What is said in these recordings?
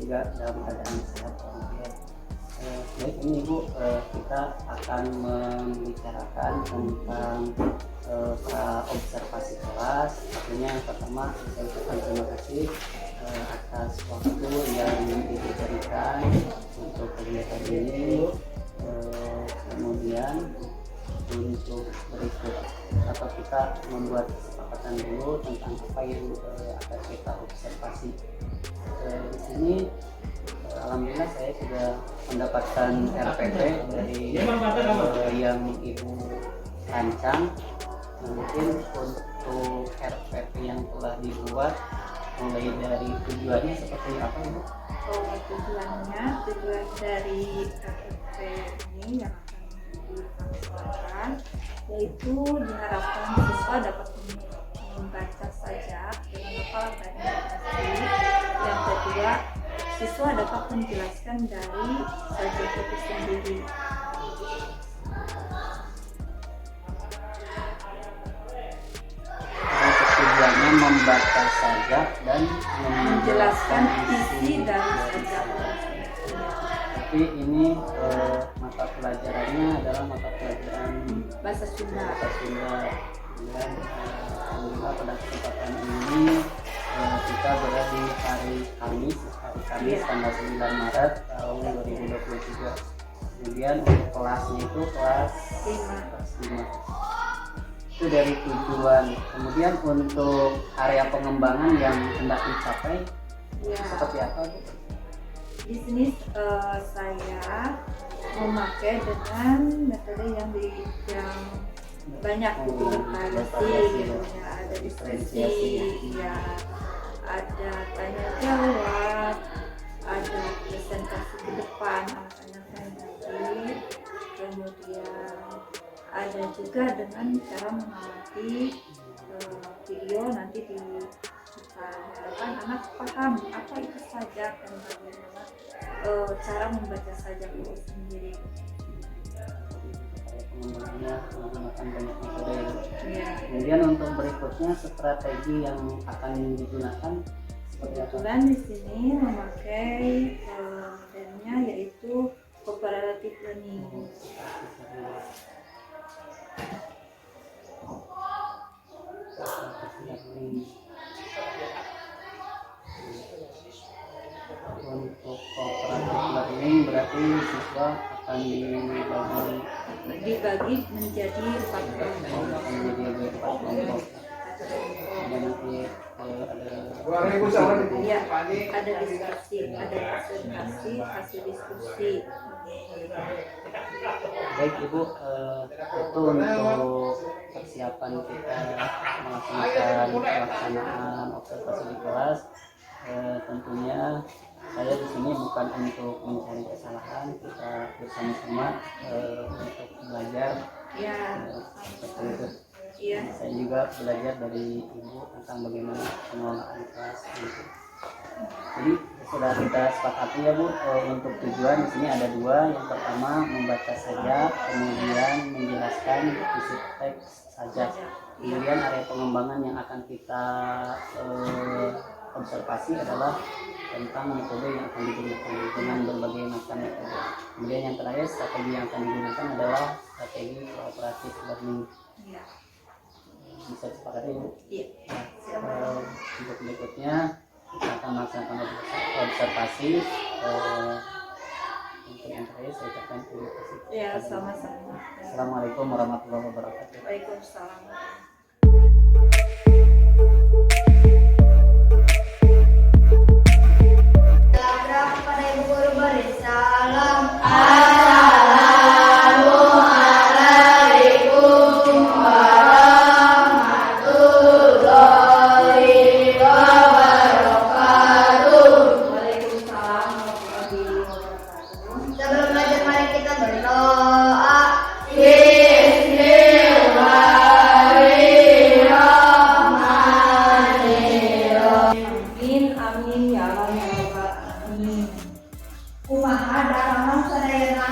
juga dalam keadaan sehat walafiat. Baik, ini Ibu, kita akan membicarakan tentang observasi kelas. Tentunya yang pertama saya ucapkan terima kasih atas waktu yang diberikan untuk kegiatan ini. Kemudian untuk berikut atau kita membuat kesepakatan dulu tentang apa yang akan kita observasi. Di sini alhamdulillah saya sudah mendapatkan RPP dari yang Ibu rancang. Mungkin untuk RPP yang telah dibuat mulai dari tujuannya seperti apa Ibu? Tujuan dari RPP ini yang akan dilaksanakan yaitu diharapkan siswa dapat membaca sajak dengan hafal dan informasi. Yang kedua, siswa dapat menjelaskan dari sajak itu sendiri. Tujuannya membaca sajak dan Menjelaskan isi dari sajak. Tapi ini mata pelajarannya adalah mata pelajaran Bahasa Sunda. Dan alhamdulillah pada kesempatan ini kita berada di hari Kamis tanggal 9 Maret tahun 2023. Kemudian untuk kelasnya itu kelas 5. Itu dari tujuan. Kemudian untuk area pengembangan yang hendak dicapai seperti apa Bu? Di sini saya memakai dengan metode yang banyak bervariasi gitu ya, ada diskusi, ya, ada tanya jawab, ada presentasi ke depan anak-anak yang nanti, kemudian ada juga dengan cara mengamati video nanti di harapan anak paham apa itu sajak dan bagaimana cara membaca sajak itu sendiri. Pengembangannya menggunakan banyak metode Ya. Kemudian untuk berikutnya strategi yang akan digunakan seperti apa? Kebetulan di sini memakai modelnya yaitu cooperative learning. Untuk cooperative learning berarti siswa akan dibagi menjadi 4 kelompok. Dan nanti Ya, ada diskusi, ada presentasi, hasil diskusi. Baik Ibu, itu untuk persiapan kita melaksanakan pelaksanaan observasi di kelas. Tentunya saya di sini bukan untuk mencari kesalahan, kita bersama-sama untuk belajar. Ya, Seperti itu. iya. Saya juga belajar dari Ibu tentang bagaimana pengelolaan kelas itu. Jadi sudah kita sepakati ya Bu, untuk tujuan di sini ada 2. Yang pertama membaca sajak, kemudian menjelaskan isi teks sajak. Kemudian area pengembangan yang akan kita observasi adalah tentang metode yang akan digunakan dengan berbagai macam metode. Kemudian yang terakhir, strategi yang akan digunakan adalah strategi cooperative learning. Ya. Bisa disepakati Bu? Iya. Untuk berikutnya kita akan melaksanakan observasi. Untuk yang terakhir saya ucapkan terima kasih. Ya, sama-sama. Assalamualaikum warahmatullahi wabarakatuh. Waalaikumsalam. Kepada Ibu Guru beri salam. Sebelum belajar mari kita berdoa. Amin, amin ya Allah ya Rabbal alamin. Kumaha dalamang sadayana.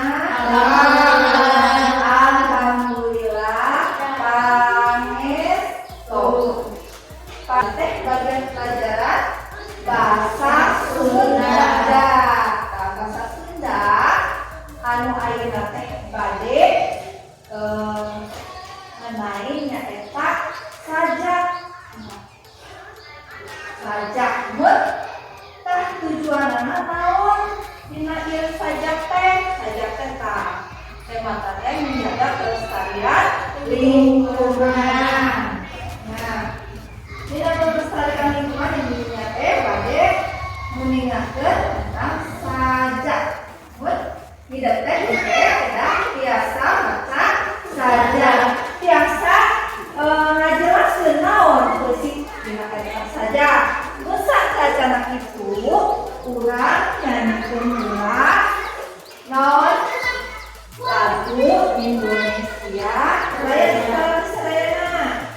Alhamdulillah, pangestu. Praktek bagian pelajaran bahasa Sunda. sajak mun tah tujuanana naon dina ieu sajak teh tah temana teh menjaga kelestarian lingkungan. Nah, dina pelestarian lingkungan intinya teh bade mengingatkeun tentang sajak. Mun hidup teh biasa maca sajak, biasa ngajelaskeun naon beusi dina kaitan sajak. Musa sajana itu urang nyanyiikeun heula naon lagu Indonesia Raya Serena.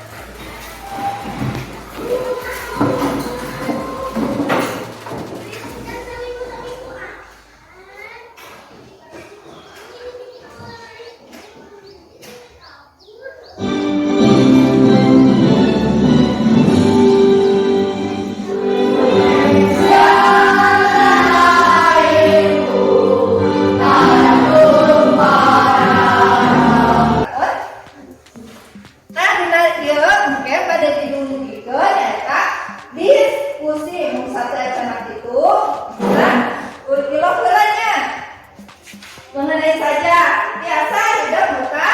Mengenai saja biasa tidak buka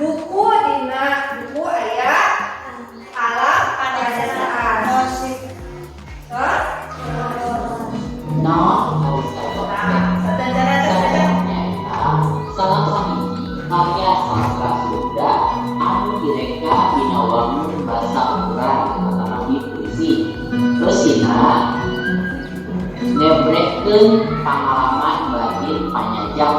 buku dina buku ayat alam padasaan musik salah sahiji karya sastra Sunda anu direka dina wangun basa urang katanami puisi beusina ngebrekeun pengalaman batin panyajak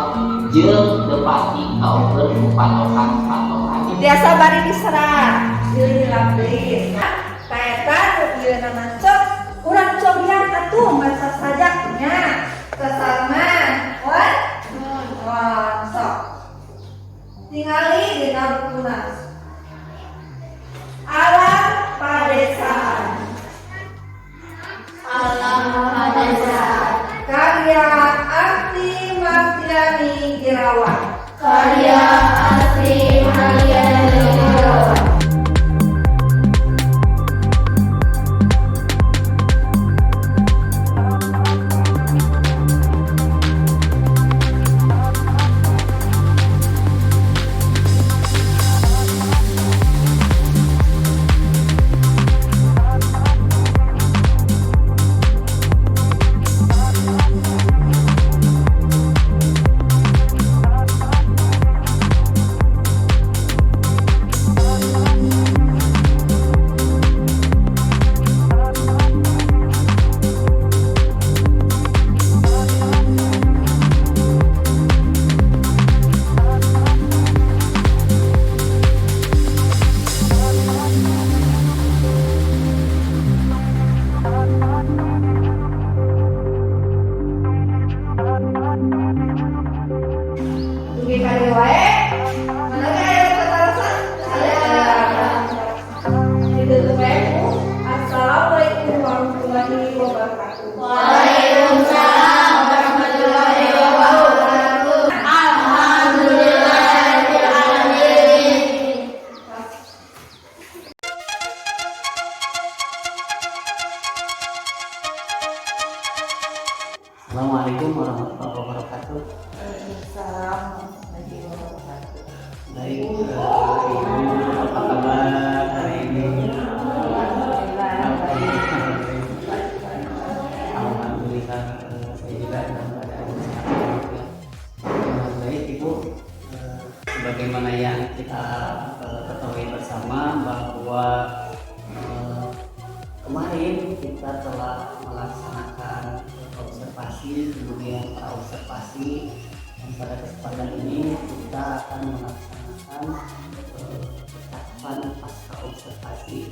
jeung tepati kaukeun patokan-patokan biasa bari diserah dilapis kaetan ieu namancok urang cobian atuh maca sajaknya kesana wan sok tingali dina bukuna alam padesaan karya Akti Martiani Girawan. Dugi kali wae mana ge aya ketarasan ditutup wae ku assalamualaikum warahmatullahi wabarakatuh. Waalaikumsalam warahmatullahi wabarakatuh. Alhamdulillahirabbil alamin. Assalamualaikum warahmatullahi wabarakatuh. Waalaikumsalam warahmatullahi wabarakatuh. Baik, Ibu apa kabar hari ini? Alhamdulillah, saya juga dalam keadaan sehat. Baik Ibu, sebagaimana yang kita ketahui bersama bahwa kemarin kita telah melaksanakan observasi, kemudian praobservasi, dan pada kesempatan ini kita akan melaksanakan cakupan pasca observasi,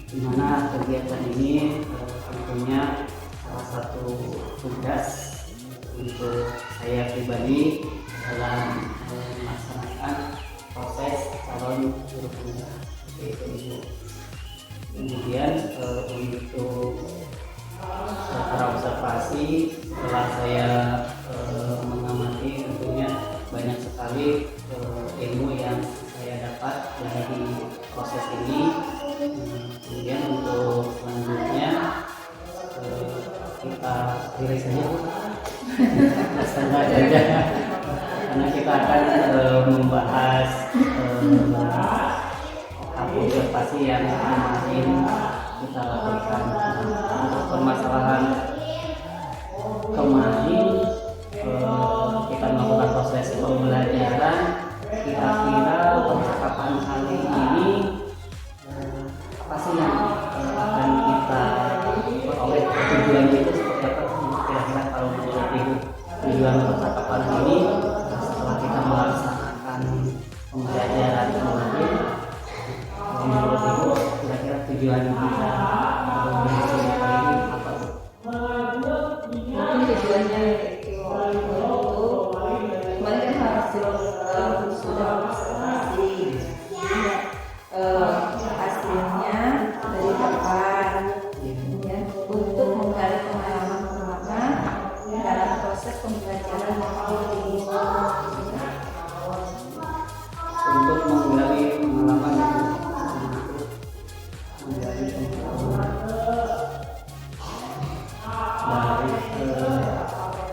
di mana kegiatan ini tentunya salah satu tugas untuk saya pribadi dalam melaksanakan proses calon guru tunggal seperti itu. Kemudian untuk praobservasi, setelah saya mengamati tentunya banyak sekali ilmu yang saya dapat dari proses ini. Kemudian untuk selanjutnya pilih saja Bu. Standar saja. Karena kita akan membahas observasi yang kemarin kita lakukan untuk permasalahan kemarin kita melakukan proses pembelajaran. Kira-kira percakapan kali ini apa sih yang akan kita peroleh, tujuannya itu seperti apa? Kira-kira kalau menurut Ibu tujuan percakapan ini setelah kita melaksanakan pembelajaran kemarin, menurut Ibu kira-kira tujuan kita belajar kali ini apa? Mungkin tujuannya itu kemarin kan hasil sudah observasi, hasilnya dari kapan, ya, untuk menggali pengalaman dalam proses pembelajaran ini. Untuk menggali pengalaman menggali pengalaman baik,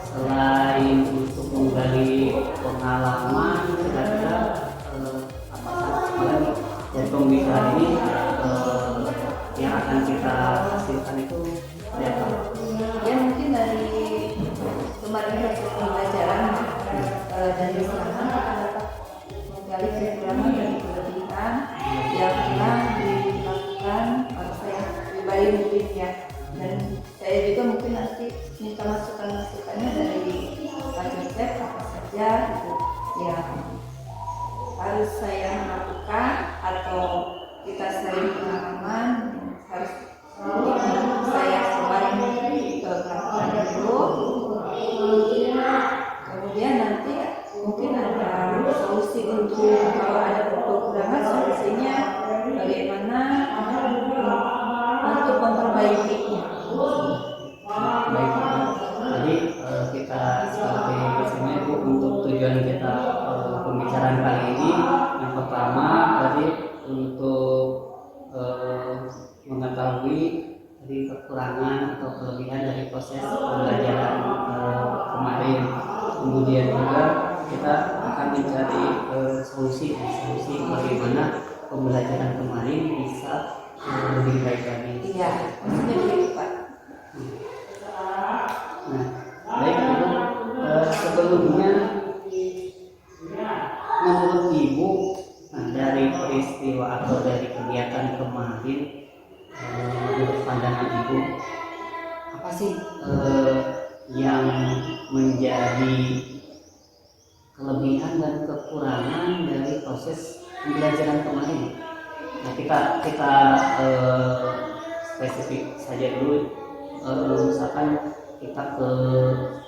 selain untuk menggali pengalaman kira-kira apa lagi dari pembicaraan ini yang akan kita hasilkan itu ya apa? Ya mungkin dari kemarin hasil pembelajaran dari sana kita dapat menggali kekurangan dan kelebihan yang telah dilakukan oleh saya pribadi mungkin ya, dan saya juga mungkin nanti minta masukan-masukannya dari Pak Joseph apa saja gitu ya harus saya lakukan atau kita sharing pengalaman harus saya kemarin melakukan dulu, kemudian nanti mungkin ada solusi untuk kalau ada kekurangan, solusinya bagaimana untuk memperbaikinya. Baik, jadi kita seperti biasanya Bu, untuk tujuan kita pembicaraan kali ini yang pertama tadi untuk mengetahui dari kekurangan atau kelebihan dari proses pembelajaran kemarin. Kemudian juga kita akan mencari solusi bagaimana pembelajaran kemarin bisa lebih baik lagi. Iya, maksudnya begitu Pak. Nah, baik Ibu, sebelumnya menurut Ibu dari peristiwa atau dari kegiatan kemarin, menurut pandangan Ibu apa sih yang menjadi kelebihan dan kekurangan dari proses pembelajaran kemarin? Nah, kita spesifik saja dulu, misalkan kita ke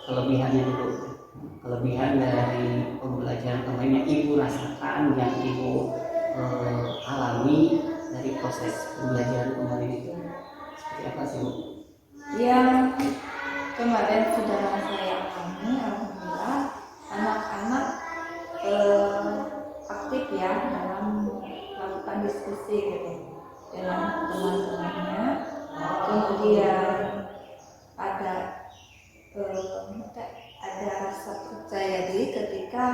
kelebihannya dulu. Kelebihan dari pembelajaran kemarin yang Ibu rasakan, yang Ibu alami dari proses pembelajaran kemarin itu seperti apa sih Bu? Yang kemarin saudara saya alami, alhamdulillah anak-anak aktif ya dalam melakukan diskusi gitu dengan teman-temannya, kemudian ada rasa percaya diri ketika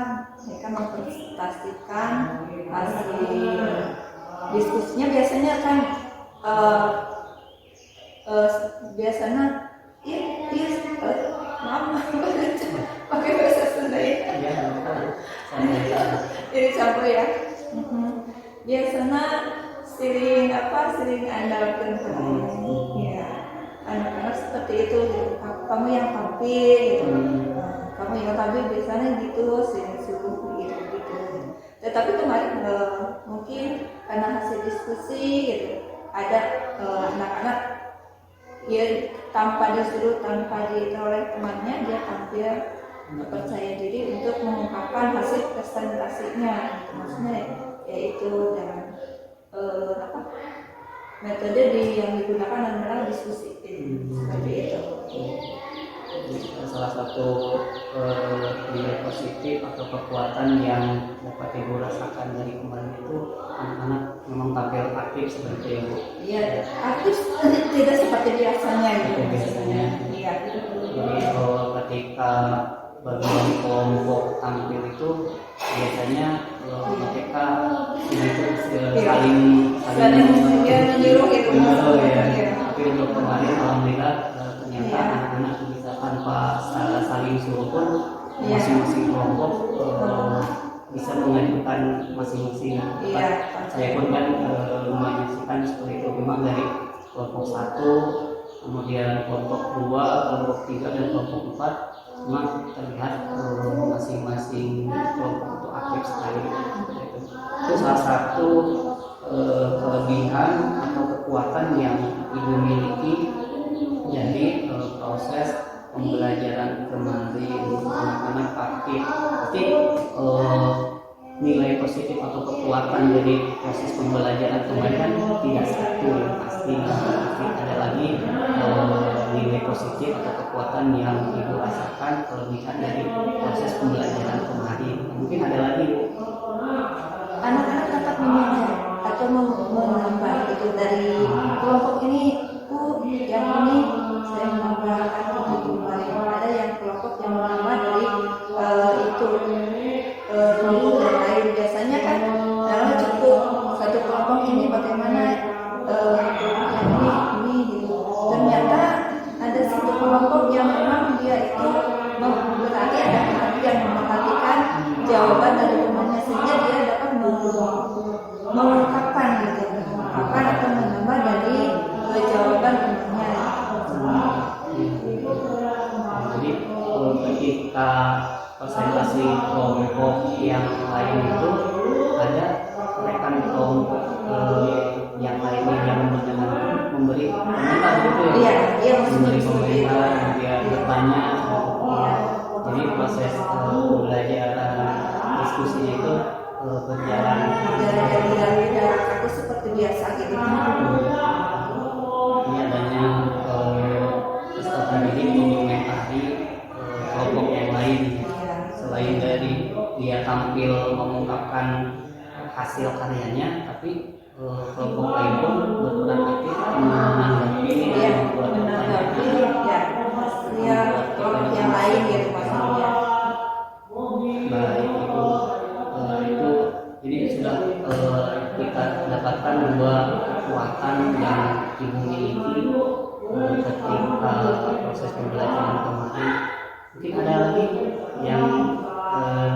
mereka mempresentasikan hasil diskusinya. Biasanya kan biasanya pakai bahasa Sunda ya. Jadi campur ya. Biasanya sering andalkan ya anak-anak seperti itu gitu. Kamu yang tampil gitu. Kamu yang tampil biasanya gitu suruh gitu. Tetapi kemarin mungkin karena hasil diskusi gitu ada anak-anak dia tanpa disuruh, tanpa oleh temannya, dia tampil percaya diri untuk mengungkapkan hasil presentasinya. Maksudnya yaitu dengan metode yang digunakan adalah diskusi seperti itu. Salah satu nilai positif atau kekuatan yang dapat Ibu rasakan dari kemarin itu anak-anak memang tampil aktif seperti itu. Iya, aktif tidak seperti biasanya gitu. Biasanya. Iya. bagian kelompok tampil itu biasanya mereka itu saling meniru gitu. Ya. Tapi untuk kemarin alhamdulillah ternyata anak-anak bisa tanpa saling suruh pun masing-masing kelompok bisa mengajukan masing-masing. Saya pun kan menyaksikan seperti itu, memang dari kelompok 1, kemudian kelompok 2, kelompok 3 dan kelompok 4 memang terlihat masing-masing kelompok itu aktif sekali. Itu salah satu kelebihan atau kekuatan yang ibu miliki dari proses pembelajaran kemarin. Anak-anak aktif, tapi nilai positif atau kekuatan dari proses pembelajaran kemarin kan tidak satu yang pasti. Ada lagi nilai positif atau kekuatan yang ibu rasakan kelebihan dari proses pembelajaran kemarin. Mungkin ada lagi Bu. Anak-anak dapat menambah atau menambah itu dari kelompok ini, Bu, yang ini saya menambahkan itu kemarin. Ada yang kelompok yang menambah dari itu kelompok yang lain. Biasanya kan kalau cukup satu kelompok ini bagaimana kelompok yang ini gitu. Ternyata ada satu kelompok yang memang dia itu berarti ada yang memperhatikan jawaban dari temannya sehingga dia dapat mengungkapkan gitu, mengungkapkan atau menambah dari jawaban temannya. Jadi ketika presentasi kelompok yang lain itu ada rekan kelompok yang lainnya yang memberi komentar gitu ya. Iya, memberi komentar, dia bertanya. Jadi proses pembelajaran diskusinya itu berjalan tidak aku seperti biasa gitu. Ini adanya peserta didik mengomentari kelompok yang lain. Selain dari dia tampil mengungkapkan hasil karyanya, tapi kelompok lain pun berperan aktif menanggapi kelompok yang lain gitu maksudnya. Baik itu jadi sudah kita dapatkan dua kekuatan yang ibu miliki ketika proses pembelajaran kemarin. Mungkin ada lagi yang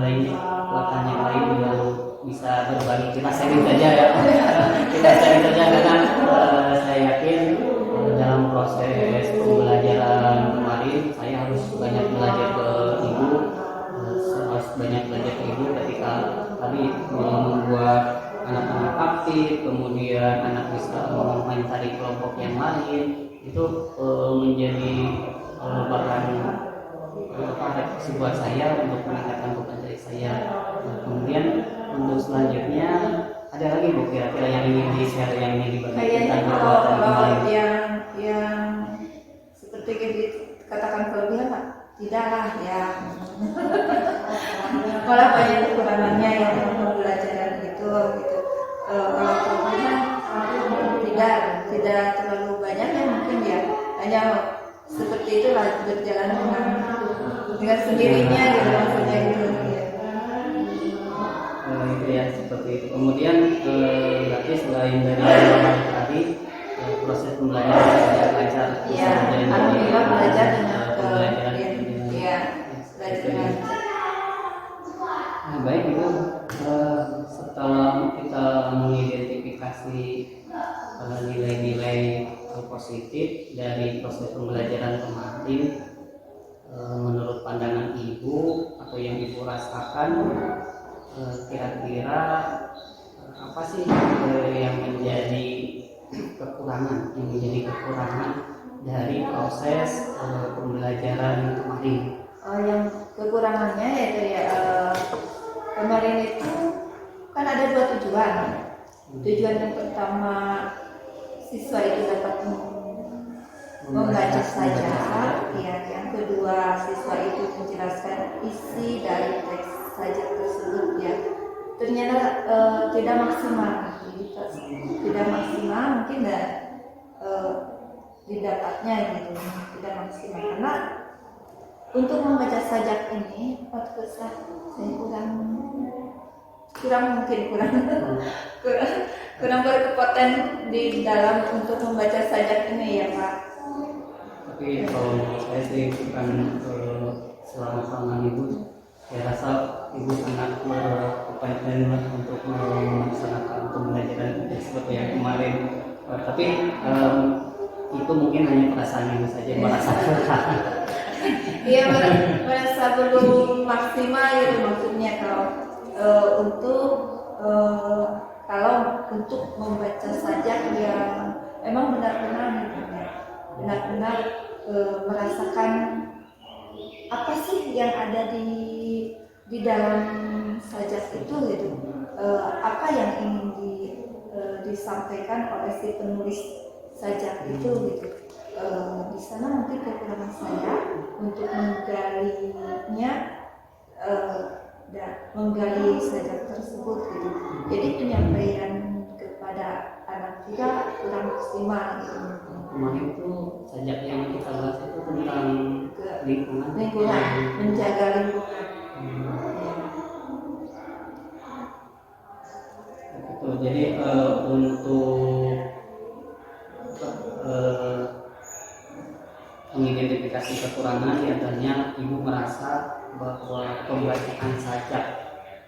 lainnya, kekuatan yang lain yang bisa berbagi. Kita sharing saja ya. Kita sharing saja karena saya yakin dalam proses pembelajaran kemarin saya harus banyak belajar ke ibu, harus banyak belajar ke ibu ketika tadi membuat anak-anak aktif, kemudian anak bisa mengomentari kelompok yang lain, itu menjadi bahan refleksi buat saya untuk meningkatkan beban dari saya. Kemudian untuk selanjutnya ada lagi Bu kira-kira yang ingin di-share, yang ingin dibagi tentang kekuatan kemarin? Yang seperti dikatakan kelebihan Pak, tidaklah ya. Malah banyak kekurangannya yang pembelajaran itu gitu. Kalau kelebihan tidak terlalu banyak ya, mungkin ya hanya seperti itulah, berjalan dengan sendirinya gitu maksudnya gitu ya. Itu ya seperti itu. Kemudian berarti selain dari tadi proses pembelajaran belajar lancar. Iya, alhamdulillah belajar dengan belajar dengan baik Ibu, setelah kita mengidentifikasi nilai-nilai positif dari proses pembelajaran kemarin, menurut pandangan Ibu atau yang Ibu rasakan, kira-kira apa sih yang menjadi kekurangan dari proses pembelajaran kemarin? yang kekurangannya yaitu ya kemarin itu kan ada dua tujuan. Tujuan yang pertama siswa itu dapat membaca saja, ya. Yang kedua siswa itu menjelaskan isi dari teks saja tersebut ya. Ternyata tidak maksimal, mungkin didapatnya gitu, tidak maksimal karena untuk membaca sajak ini waktu saya kurang kurang berkekuatan di dalam untuk membaca sajak ini ya Pak. Tapi kalau menurut saya sih bukan selama ibu, saya rasa ibu sangat berkomitmen untuk melaksanakan pembelajaran seperti yang kemarin. Tapi itu mungkin hanya perasaan ibu saja, merasa kurang. Iya, merasa belum maksimal gitu maksudnya kalau untuk membaca sajak yang memang benar-benar merasakan apa sih yang ada di dalam sajak itu gitu, apa yang ingin disampaikan oleh si penulis sajak itu gitu. Di sana mungkin kekurangan saya untuk menggalinya dan menggali sajak tersebut gitu. Jadi penyampaian kepada anak kita kurang maksimal gitu. Kemarin itu sajak yang kita bahas itu tentang lingkungan, menjaga lingkungan. Gitu. Jadi untuk mengidentifikasi kekurangan, diantaranya ibu merasa bahwa pembacaan sajak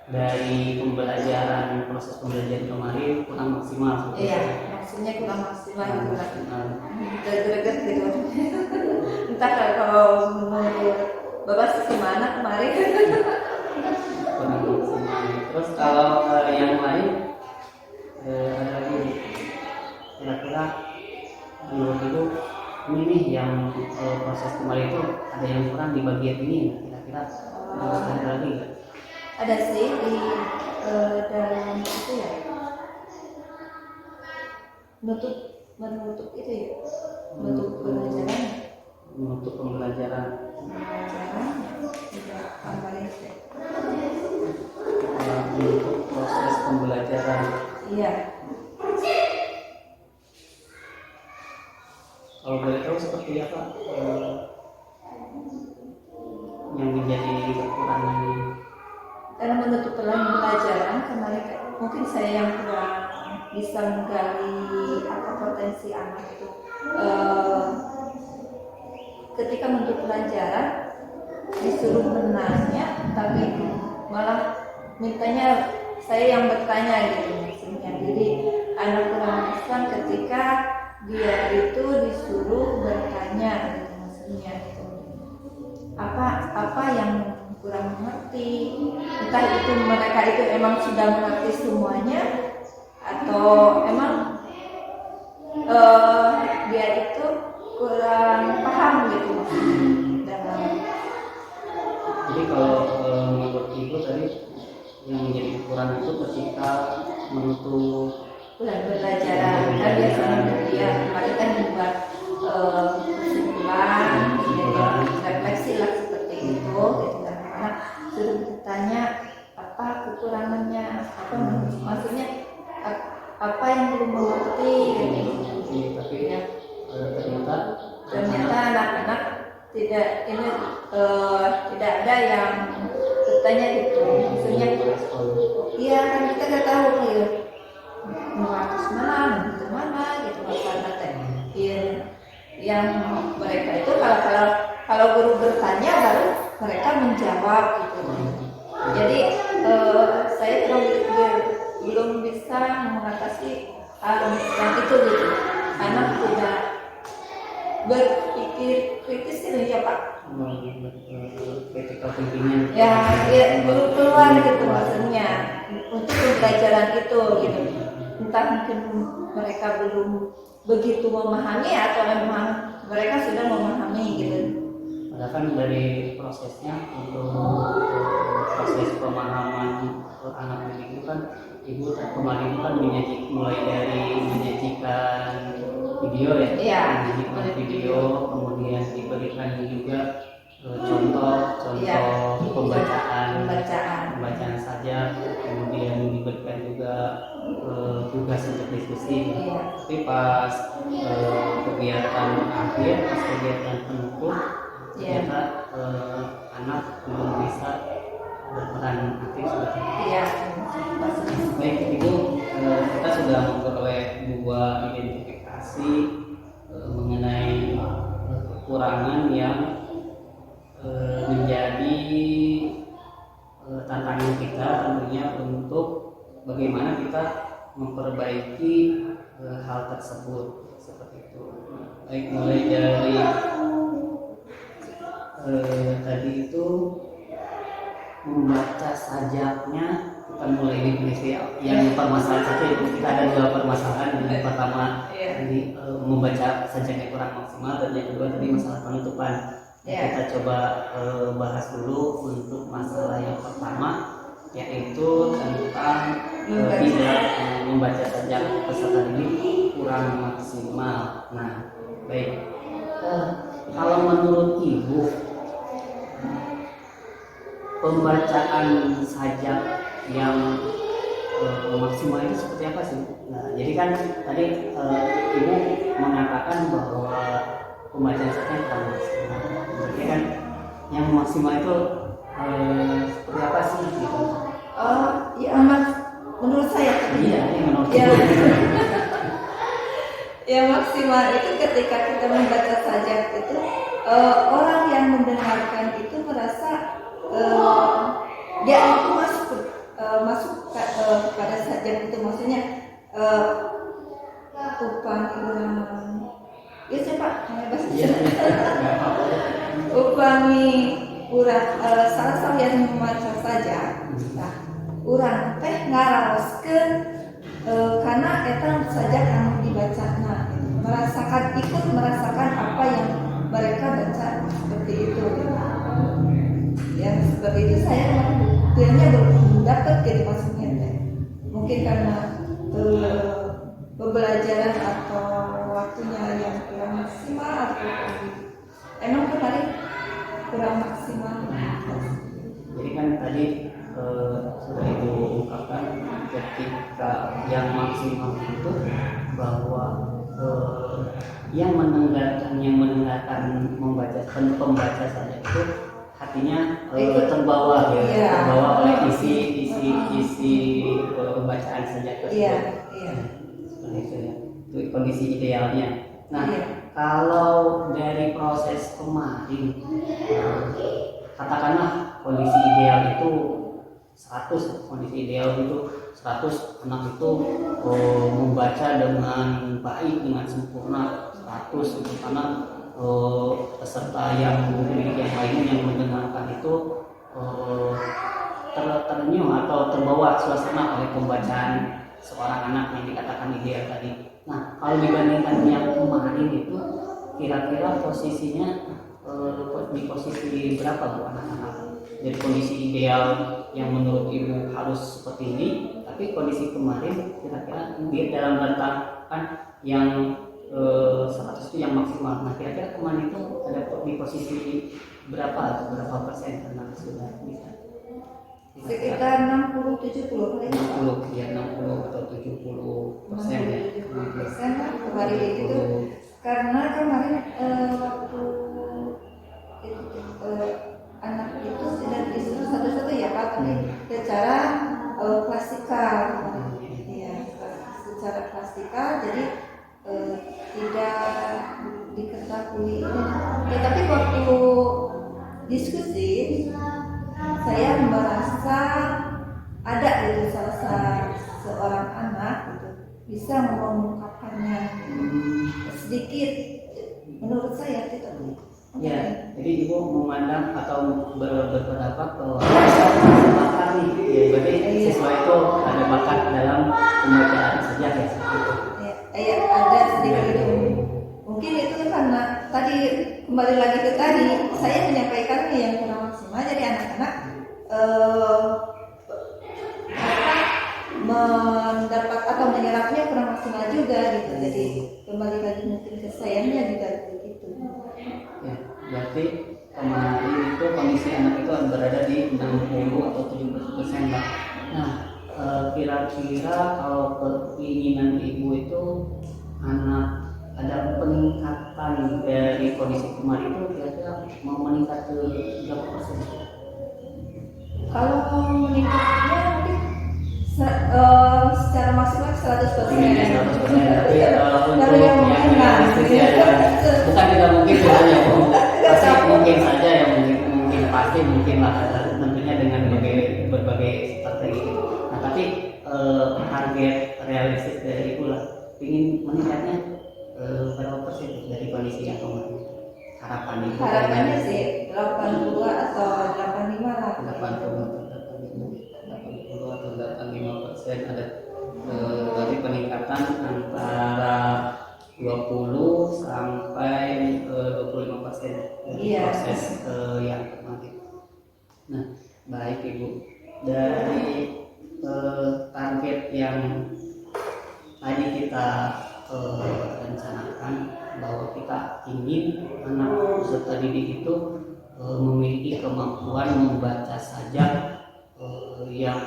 dari proses pembelajaran kemarin kurang maksimal. Iya, maksudnya kurang maksimal gitu lah. Greget gitu. Entah kalau menurut Bapak sih gimana kemarin? Kurang maksimal. Terus kalau yang lain ada lagi kira-kira menurut ibu ini nih yang proses kemarin itu ada yang kurang di bagian ini, kira-kira ada lagi nggak? Ada sih di dalam itu ya, menutup itu ya, menutup pembelajaran tidak kembali untuk proses pembelajaran. iya. Kalau boleh tahu seperti apa yang menjadi kekurangannya? Karena menutup pembelajaran kemarin mungkin saya yang kurang bisa menggali apa potensi anak itu. Ketika menutup pelajaran disuruh menanya, tapi malah mintanya saya yang bertanya gitu maksudnya. Jadi anak kurang bisa ketika dia itu disuruh bertanya gitu maksudnya gitu. Apa yang kurang mengerti, entah itu mereka itu emang sudah mengerti semuanya atau emang dia itu kurang paham gitu dalam. Jadi kalau menurut ibu tadi yang menjadi kekurangan itu ketika menutup pembelajaran kan biasanya dia kemarin kan membuat kesimpulan, refleksi lah seperti itu gitu kan. Karena sudah bertanya apa kekurangannya, apa maksudnya apa yang belum mengerti gitu. Tapi ya ternyata anak-anak tidak ada yang bertanya gitu. Maksudnya iya kan kita nggak tahu gitu. Mau mana gitu masalah yang mereka itu kalau guru bertanya baru mereka menjawab gitu. Jadi saya belum bisa mengatasi yang itu gitu. Anak tidak berpikir kritis itu ya Pak. Critical thinking-nya Ya belum keluar gitu maksudnya untuk pembelajaran itu gitu. Entah mungkin mereka belum begitu memahami atau memang mereka sudah memahami gitu. Padahal kan dari prosesnya untuk proses pemahaman anak didik itu kan ibu kemarin itu kan mulai dari menyajikan video ya, Iya, menyajikan video, kemudian diberikan juga contoh Iya. pembacaan saja, kemudian diberikan juga tugas untuk diskusi. Iya. Tapi pas kegiatan akhir, pas kegiatan penutup, ternyata anak belum bisa berperan aktif seperti itu. Iya. Baik, Ibu, kita sudah memperoleh 2 identifikasi mengenai kekurangan yang menjadi tantangan kita tentunya untuk bagaimana kita memperbaiki hal tersebut seperti itu. Baik, mulai dari tadi itu membaca sajaknya, kita mulai definisi yang permasalahan saja itu. Kita ada 2 permasalahan. Yang pertama tadi membaca sajaknya kurang maksimal, dan yang kedua tadi masalah penutupan. Kita coba bahas dulu untuk masalah yang pertama, yaitu tentang tidak membaca sajak peserta didik kurang maksimal. Nah, baik, kalau menurut Ibu, pembacaan sajak yang maksimal itu seperti apa sih? Nah, jadi kan tadi Ibu mengatakan bahwa pembacaan sajak kurang maksimal. Jadi kan yang maksimal itu seperti apa sih? Gitu. Ya amat menurut saya. Iya, menurut Ya. Ibu. Yang maksimal itu ketika kita membaca sajak itu orang yang mendengarkan itu merasa dia itu masuk kepada sajak itu, maksudnya ya Pak, upami urang salah yang membaca sajak, nah urang teh ngaraoskeun karena eta sajak anu dibacana, ikut merasakan apa yang mereka baca seperti itu. Ya seperti itu saya akhirnya belum dapat gitu maksudnya teh. Mungkin karena pembelajaran atau waktunya yang kurang maksimal atau emang kemarin kurang maksimal. Jadi kan tadi sudah Ibu ungkapkan ketika yang maksimal itu bahwa yang mendengarkan membaca pembaca saja itu hatinya terbawa ya, terbawa oleh isi pembacaan saja tersebut. Iya. Seperti itu ya. Itu kondisi idealnya. Nah, kalau dari proses kemarin, katakanlah kondisi ideal itu 100, kondisi ideal itu 100 anak itu membaca dengan baik, dengan sempurna 100 itu, karena peserta yang lainnya yang mendengarkan itu ternyuh atau terbawa suasana oleh pembacaan seorang anak yang dikatakan ideal tadi. Nah, kalau dibandingkan yang kemarin itu, kira-kira posisinya di posisi berapa Bu anak-anak? Dari kondisi ideal yang menurut Ibu harus seperti ini, tapi kondisi kemarin kira-kira di dalam rentang yang 100 itu yang maksimal. Nah, kira-kira kemarin itu ada di posisi berapa persen anak sudah bisa? Sekitar 60-70 kali. 60 ya, 60 atau 70% ya. 70% lah kemarin itu. Karena kemarin waktu anak itu sudah disuruh satu-satu ya Pak, tapi secara klasikal, ya, secara klasikal, jadi tidak diketahui. Tetapi waktu diskusi saya merasa ada itu salah seorang anak gitu, bisa mengungkapkannya sedikit, menurut saya itu. Ya, jadi Ibu memandang atau berpendapat bahwa bakat nih, ya, berarti siswa itu ada bakat dalam pembacaan sajak ya seperti itu. Ya, ada sedikit itu. Mungkin itu karena tadi kembali lagi ke tadi saya menyampaikannya yang kurang maksimal, jadi anak-anak mendapat atau menyerapnya kurang maksimal juga gitu. Jadi kembali lagi mungkin ke sayangnya juga begitu. Ya, berarti kemarin itu kondisi anak itu berada di 60 atau 70% Mbak. Nah, kira-kira kalau keinginan Ibu itu anak ada peningkatan dari kondisi kemarin itu kira-kira mau meningkat ke berapa persen? Kalau meningkatnya mungkin secara maksimal 100%. Iya, 100%. Tapi Kalau yang mungkin realistis ya, bukan tidak mungkin sebenarnya, pasti mungkin saja yang mungkin pasti mungkin lah, tentunya dengan berbagai strategi. Nah tapi target realistis dari itu lah, ingin meningkatnya berapa persen dari kondisi yang kemarin? Harapannya sih 82 atau 85 lah. 80 atau 85% ada dari peningkatan antara 20 sampai 25% dari Iya. proses yang kemarin. Nah, baik Ibu, dari target yang tadi kita rencanakan bahwa kita ingin anak peserta didik itu memiliki kemampuan membaca sajak yang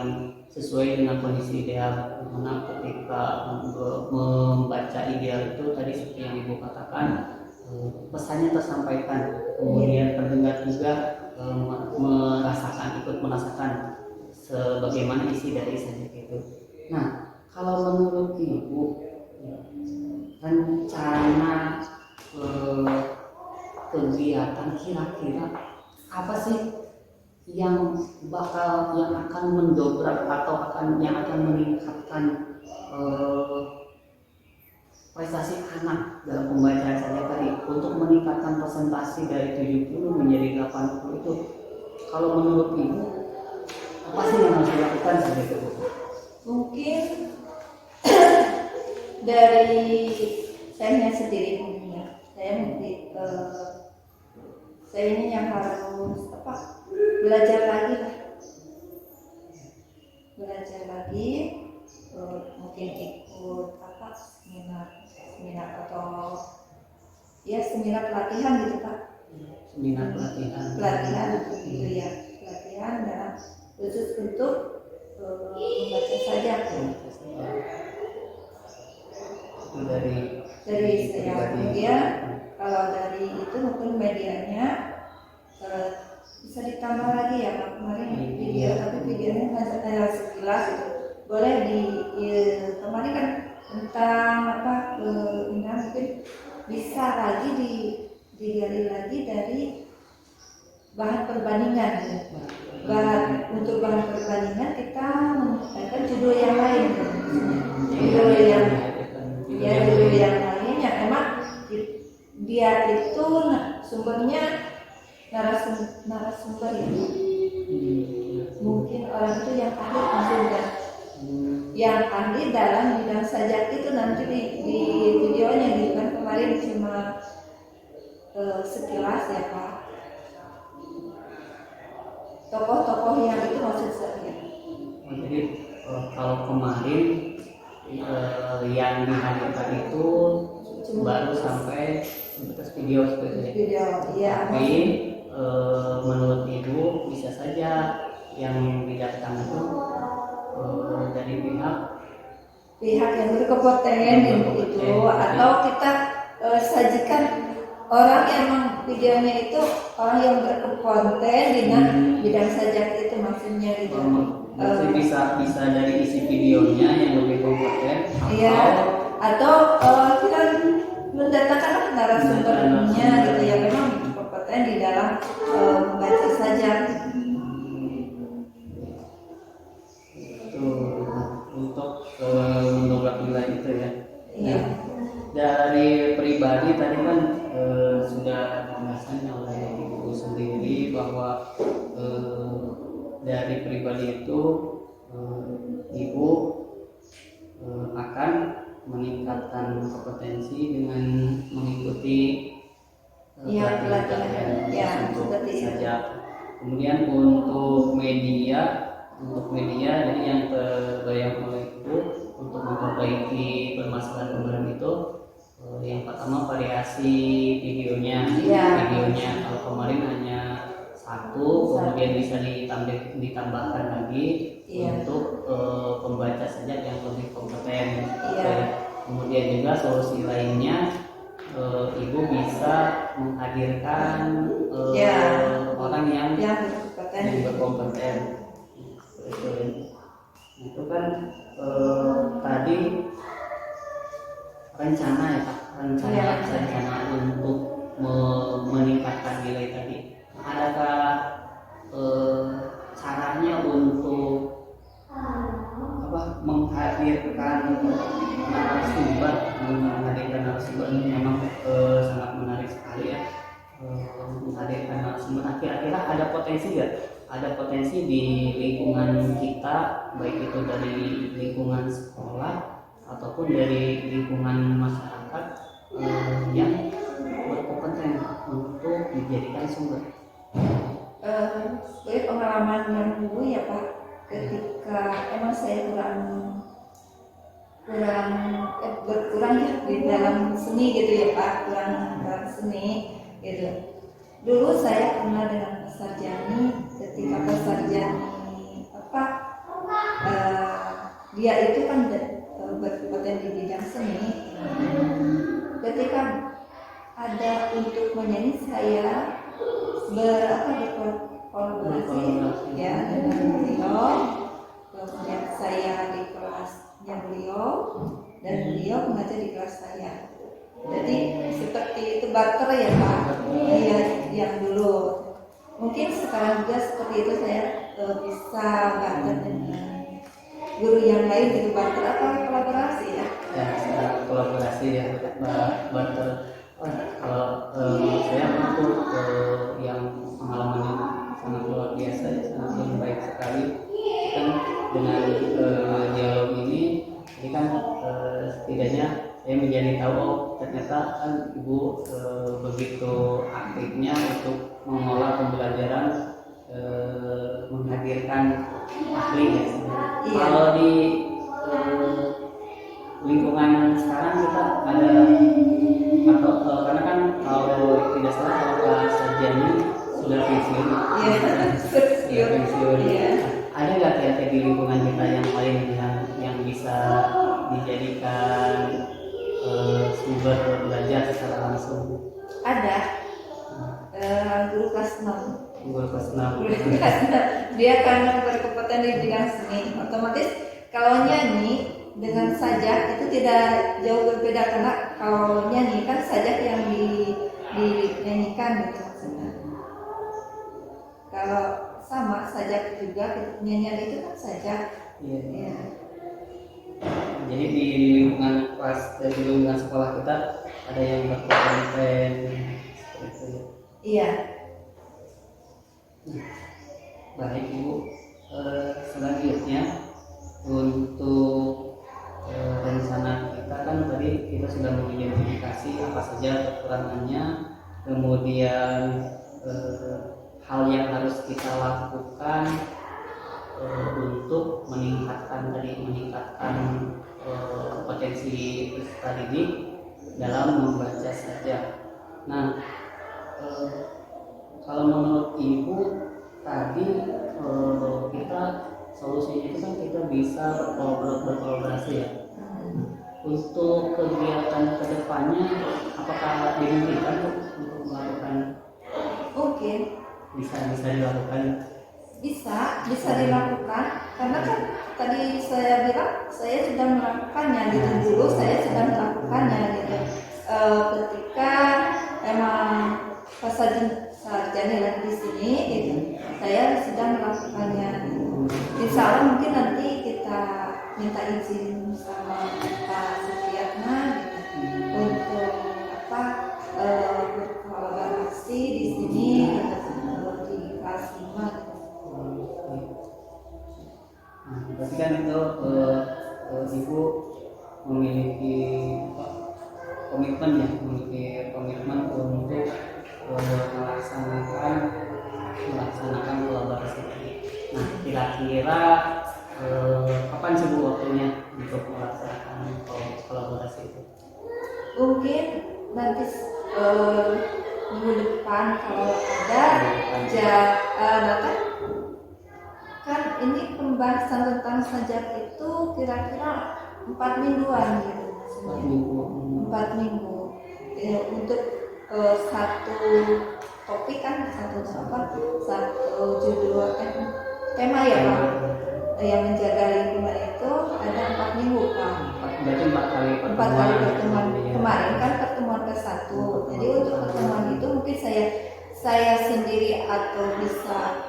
sesuai dengan kondisi ideal. Karena ketika membaca ideal itu tadi seperti yang Ibu katakan, pesannya tersampaikan, kemudian pendengar juga ikut merasakan sebagaimana isi dari sajak itu. Nah, kalau menurut Ibu, rencana kegiatan kira-kira apa sih yang akan mendobrak atau yang akan meningkatkan prestasi anak dalam pembacaan saja tadi untuk meningkatkan presentasi dari 70 menjadi 80 itu, kalau menurut Ibu apa sih yang harus dilakukan seperti itu? Mungkin dari saya sendiri mungkin ya, saya ini yang harus belajar lagi mungkin ikut seminar atau ya seminar pelatihan gitu Pak. Seminar pelatihan gitu ya, pelatihan dalam khusus untuk membaca saja. Itu dari saya. Kemudian kalau dari itu mungkin medianya bisa ditambah lagi ya Pak, kemarin video, tapi videonya hanya sekilas itu. Boleh kemarin kan tentang mungkin bisa lagi digali lagi dari bahan perbandingan ya. Untuk bahan perbandingan kita menggunakan judul yang lain, judul yang lain yang emang dia itu sumbernya narasumber ya. Mungkin orang itu yang ahli maksudnya, yang ahli dalam bidang sajak itu nanti di videonya gitu kan, kemarin cuma sekilas ya Pak. Tokoh-tokoh yang itu maksud saya. Jadi kalau kemarin yang dihadirkan itu baru sampai sebatas video seperti itu. Iya. Tapi menurut Ibu bisa saja yang didatang itu dari pihak yang berkompeten itu, atau kita sajikan orang yang videonya itu orang yang berkompeten di bidang sajak itu maksudnya gitu. Berarti bisa dari isi videonya yang lebih kompeten. Iya. Atau kita mendatangkan narasumbernya gitu ya, memang kompeten di dalam membaca sajak. Itu untuk mendobrak nilai itu ya. Iya. Dari pribadi tadi kan sudah dibahasnya oleh Ibu sendiri bahwa dari pribadi itu Ibu akan meningkatkan kompetensi dengan mengikuti pelatihan ya, untuk seperti itu. sajak. Kemudian untuk media jadi yang terbayang oleh Ibu untuk memperbaiki permasalahan itu, yang pertama variasi videonya. Kalau kemarin hanya satu, kemudian bisa ditambahkan lagi untuk pembaca sajak yang lebih kompeten. Kemudian juga solusi lainnya menghadirkan Ya. orang yang berkompeten. berkompeten. Itu kan tadi rencana ya Pak, rencana untuk meningkatkan nilai tadi. Adakah caranya untuk menghadirkan narasumber ini memang sangat menarik sekali ya. Menghadirkan narasumber, kira-kira ada potensi nggak? Ada potensi di lingkungan kita, baik itu dari lingkungan sekolah ataupun dari lingkungan masyarakat yang berkompeten untuk dijadikan sumber. Sebagai pengalaman yang dulu ya Pak, ketika emang saya berkurang ya di dalam seni gitu ya Pak, kurang dalam seni gitu. Dulu saya pernah dengan Pak Sarjani, ketika Pak Sarjani dia itu kan berkompeten di bidang seni. Ketika ada untuk menyanyi, saya berkolaborasi ya dengan beliau. Kemudian saya di kelasnya beliau dan beliau mengajar di kelas saya. Jadi seperti itu barter ya Pak, ya yang dulu. Mungkin sekarang juga seperti itu, saya bisa barter dengan guru yang lain gitu, barter apa kolaborasi ya? Ya, kolaborasi ya, barter. Kalau saya untuk yang pengalaman yang sangat luar biasa ya, sangat baik sekali kan dengan dialog ini kan setidaknya saya menjadi tahu ternyata kan Ibu begitu aktifnya untuk mengolah pembelajaran, menghadirkan ahli ya. Iya. Kalau di lingkungan sekarang kita ada atau karena kan kalau tidak salah kalau Pak Sarjani sudah pensiun. Iya, Sudah pensiun. Iya. Ada nggak kira-kira di lingkungan kita yang lain yang bisa dijadikan sumber belajar secara langsung? Ada. Guru kelas 6. Guru kelas 6. Dia karena berkompeten di bidang seni, otomatis kalau nyanyi dengan sajak itu tidak jauh berbeda, karena kalau nyanyi kan sajak yang dinyanyikan gitu maksudnya. Kalau sama sajak juga, nyanyian itu kan sajak. Iya. Ya. Jadi di lingkungan kelas, di lingkungan sekolah kita ada yang berkompeten seperti itu ya. Iya. Baik Ibu, selanjutnya untuk rencana kita kan tadi kita sudah mengidentifikasi apa saja kekurangannya, kemudian hal yang harus kita lakukan untuk meningkatkan potensi peserta didik dalam membaca saja. Nah, kalau menurut Ibu tadi kita solusinya itu kan kita bisa berkolaborasi ya. Untuk kegiatan kedepannya apakah dimungkinkan untuk melakukan? Oke. Bisa dilakukan. Bisa dilakukan, karena kan tadi saya bilang saya sudah melakukannya gitu. Dulu saya sudah melakukannya gitu. Ketika emang Pak Sarjani lagi di sini gitu, saya sudah melakukannya gitu. Insya Allah mungkin nanti kita minta izin sama Pak Supriyatna gitu, untuk berkolaborasi di sini gitu, di kelas 5 gitu. Nah, berarti kan itu Ibu memiliki komitmen untuk melaksanakan kolaborasi ini. Nah, kira-kira kapan sih Bu waktunya untuk melaksanakan kolaborasi itu? Mungkin nanti minggu depan kalau ada data. Kan ini pembahasan tentang sajak itu kira-kira 4 mingguan gitu maksudnya. 4 minggu. Ya, untuk satu topik kan, satu judul tema ya Pak, yang menjaga lingkungan itu ada 4 minggu Pak. Berarti 4 kali 4 kali pertemuan. Iya. Kemarin kan pertemuan ke-1. Jadi untuk pertemuan itu mungkin saya sendiri atau bisa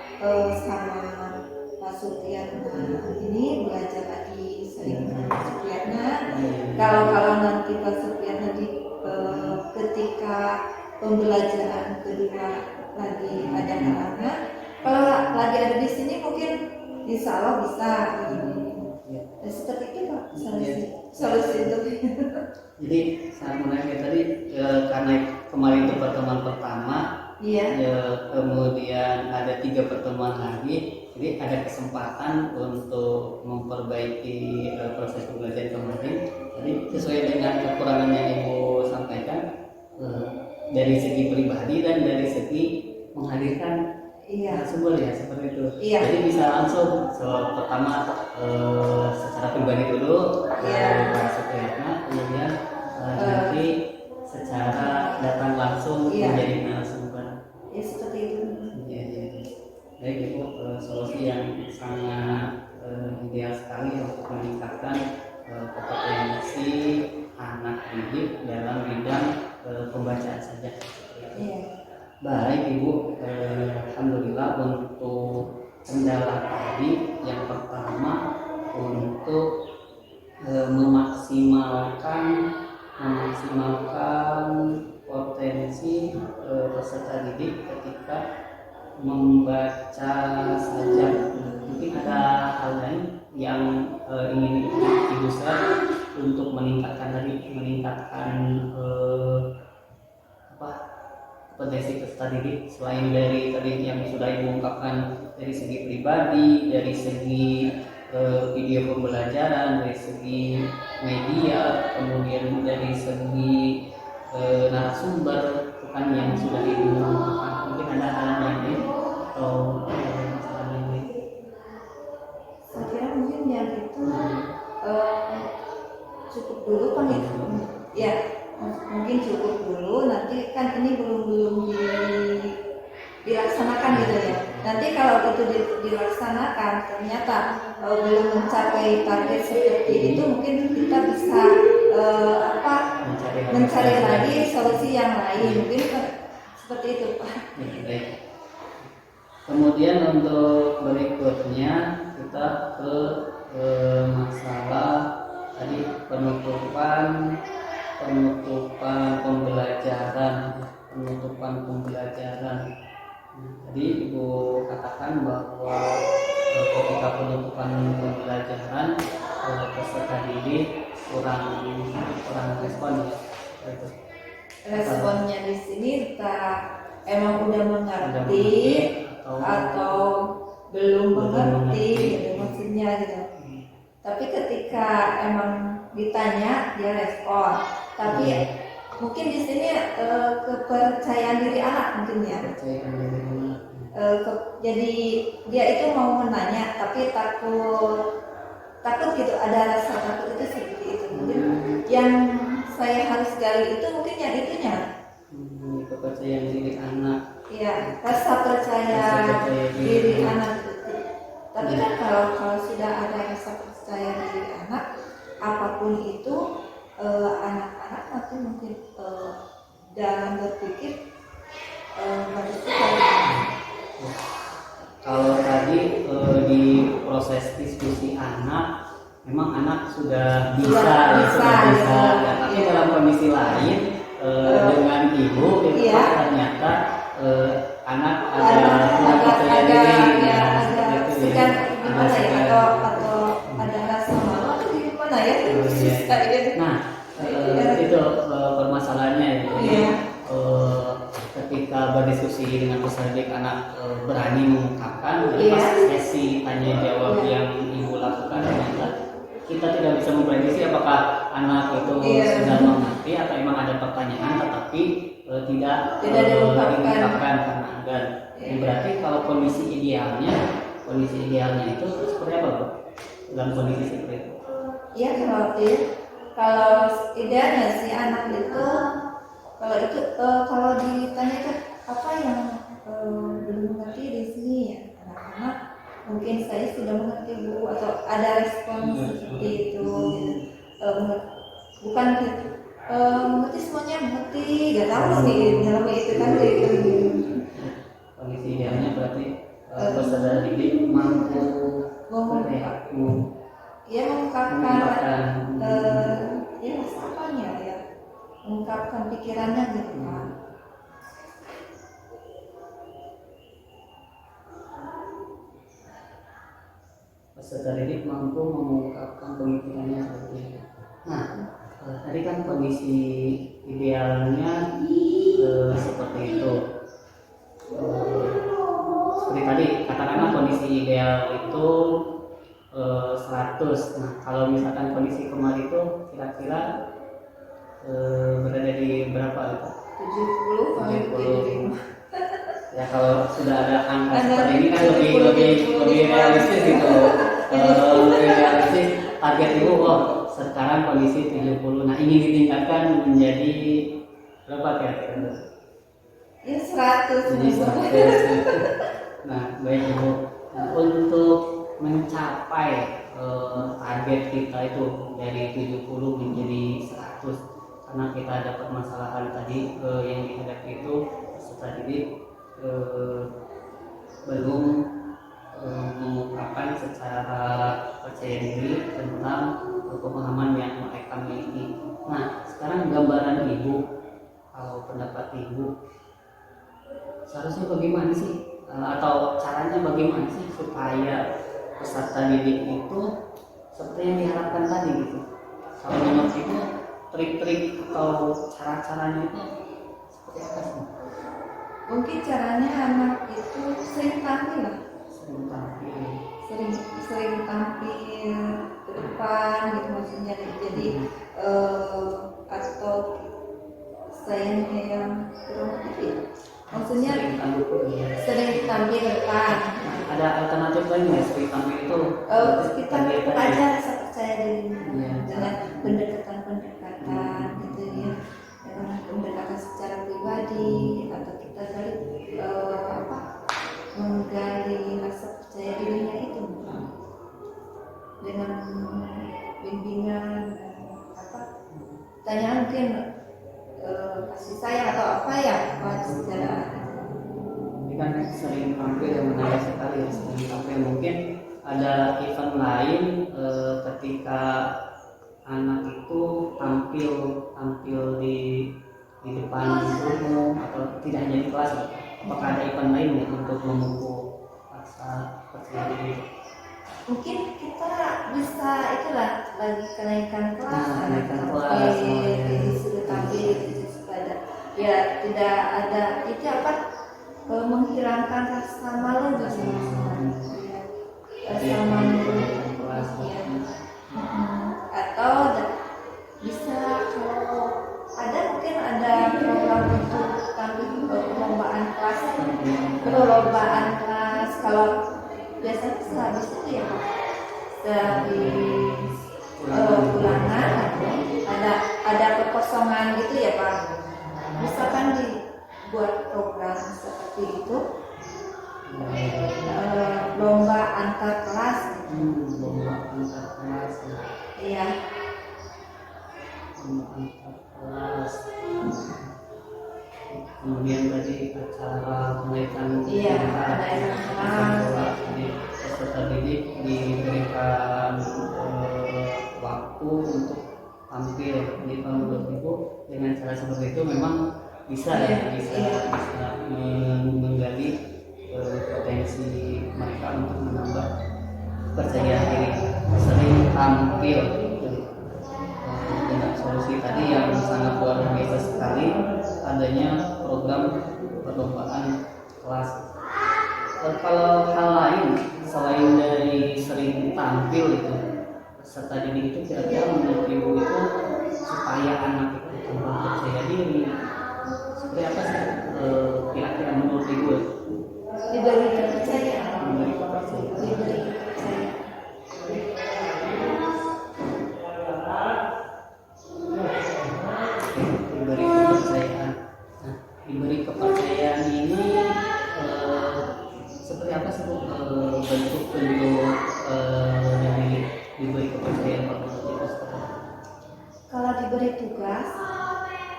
sama Pak Supriyatna ini belajar lagi sering dengan Pak Supriyatna. Kalau nanti Pak Supriyatna ketika pembelajaran kedua lagi ada halangan, kalau lagi ada di sini mungkin insya Allah bisa begini. Ya, seperti itu Pak solusi itu. Jadi saya menanyakan tadi karena kemarin itu pertemuan pertama, Iya. kemudian ada 3 pertemuan lagi, jadi ada kesempatan untuk memperbaiki proses pembelajaran kemarin. Jadi sesuai dengan kekurangan yang Ibu sampaikan dari segi pribadi dan dari segi menghadirkan Iya. sumber ya seperti itu. Iya. Jadi bisa langsung pertama secara pribadi dulu Iya. Pak Supriyatna, kemudian nanti secara datang langsung Iya. menjadi narasumber. Ya seperti itu. Ya. Baik Ibu, solusi yang sangat ideal sekali untuk meningkatkan kompetensi anak didik dalam bidang pembacaan saja. Iya. Baik Ibu, alhamdulillah untuk kendala tadi yang pertama untuk memaksimalkan potensi peserta didik ketika membaca saja. Mungkin ada hal lain yang ingin Ibu share untuk meningkatkan potensi peserta didik selain dari tadi yang sudah Ibu ungkapkan dari segi pribadi, dari segi video pembelajaran, dari segi media, kemudian dari segi narasumber, bukan yang sudah Ibu ungkapkan. Mungkin ada hal yang lain atau masalah yang lain. Saya kira mungkin yang itu cukup dulu Pak ya. Mungkin cukup dulu, nanti kan ini belum dilaksanakan gitu ya. Nanti kalau itu dilaksanakan ternyata belum mencapai target seperti itu, mungkin kita bisa mencari lagi solusi yang lain. Mungkin seperti itu Pak. Baik. Kemudian untuk berikutnya kita ke masalah tadi penutupan pembelajaran. Tadi Ibu katakan bahwa ketika penutupan pembelajaran peserta didik kurang respon ya. Itu. Responnya di sini emang udah mengerti atau belum mengerti gitu, maksudnya gitu. Tapi ketika emang ditanya dia respon. Tapi mungkin di sini kepercayaan diri anak mungkin ya. Jadi dia itu mau menanya tapi takut gitu, ada rasa takut itu seperti itu. Mungkin yang saya harus gali itu mungkin yang itunya. Kepercayaan diri anak. Iya, rasa percaya diri anak itu. Tapi kan kalau sudah ada rasa percaya diri anak, apapun itu anak-anak nanti mungkin dalam berpikir harus kalau tadi di proses diskusi anak, memang anak sudah bisa. Ya, tapi dalam kondisi lain dengan ibu itu ternyata anak ada percaya diri, segan gimana ya, atau ada rasa malu atau gimana ya? Nah, itu permasalahannya ya. Ketika berdiskusi dengan peserta didik, anak berani mengungkapkan, pas sesi tanya jawab yang ibu lakukan ternyata kita tidak bisa memprediksi apakah anak itu sudah mengerti atau memang ada pertanyaan tetapi tidak diungkapkan karena enggan. Berarti kalau kondisi idealnya itu seperti apa Bu? Dalam kondisi seperti itu? Iya, kalau idealnya si anak itu kalau ditanyakan apa yang belum mengerti di sini ya anak-anak mungkin saya sudah mengerti Bu atau ada respon seperti itu bukan mengerti semuanya mengerti gak tahu sih dalam itu kan kayak gitu. Kondisi idealnya berarti peserta didik mampu ya mengungkapkan ya apanya ya mengungkapkan pikirannya gitu kan. Peserta didik mampu mengungkapkan pemikirannya seperti itu. Nah, tadi kan kondisi idealnya seperti itu. Seperti tadi katakanlah kondisi ideal itu 100. Nah, kalau misalkan kondisi kemarin itu kira-kira berada di berapa gitu? 70. Ya kalau sudah ada angka seperti ini kan lebih realistis gitu. Lebih realistis target itu sekarang kondisi 70. Nah, ingin ditingkatkan menjadi berapa kira-kira? Ya 100. Jadi 100. Nah, baik Ibu. Nah, untuk mencapai target kita itu dari 70 menjadi 100 karena kita dapat masalahan tadi yang dihadapi itu peserta didik belum mengungkapkan secara percaya diri tentang pemahaman yang mereka miliki. Nah, sekarang gambaran Ibu atau pendapat Ibu seharusnya bagaimana sih atau caranya bagaimana sih supaya peserta didik itu seperti yang diharapkan tadi gitu. Kalau menurut Ibu trik-trik atau cara-caranya itu seperti apa sih? Mungkin caranya anak itu sering tampil lah. Sering tampil ke depan gitu maksudnya jadi atau saya yang kurang lebih maksudnya sering tampil ke depan. Ada alternatif lain nggak sering tampil itu? Kita ajar rasa percaya diri dengan pendekatan gitu ya, dengan pendekatan secara pribadi atau kita menggali rasa percaya dirinya itu dengan bimbingan tanya mungkin kasih sayang atau apa ya secara ini kan sering tampil yang menarik sekali ya, sering tampil. Mungkin ada event lain ketika anak itu tampil di depan umum atau tidak hanya di kelas. Apakah ada event lain ya untuk memupuk rasa percaya diri? mungkin kita bisa itulah lagi kenaikan kelas disuruh tampil gitu supaya ya tidak ada itu menghilangkan rasa malu gitu rasa malu ya. Atau bisa kalau ada mungkin ada program untuk tampil perlombaan kelas kalau biasanya sehabis itu ya Pak sehabis ulangan ada kekosongan gitu ya Pak misalkan dibuat program seperti itu lomba antar kelas iya kelas. Kemudian tadi acara kenaikan kelas peserta didik diberikan waktu untuk tampil. Jadi kalau menurut Ibu dengan cara seperti itu memang bisa menggali potensi mereka untuk menambah percaya diri, sering tampil. Dengan solusi tadi yang sangat luar biasa sekali adanya program perlombaan kelas. Kalau hal lain selain dari sering tampil itu peserta didik itu kira-kira menurut Ibu itu supaya anak itu tambah percaya diri seperti apa sih kira-kira menurut Ibu? Diberi kepercayaan. Diberi kepercayaan. Nah, diberi kepercayaan ini untuk dari diberi kepercayaan Pak Guru itu seperti apa? Kalau diberi tugas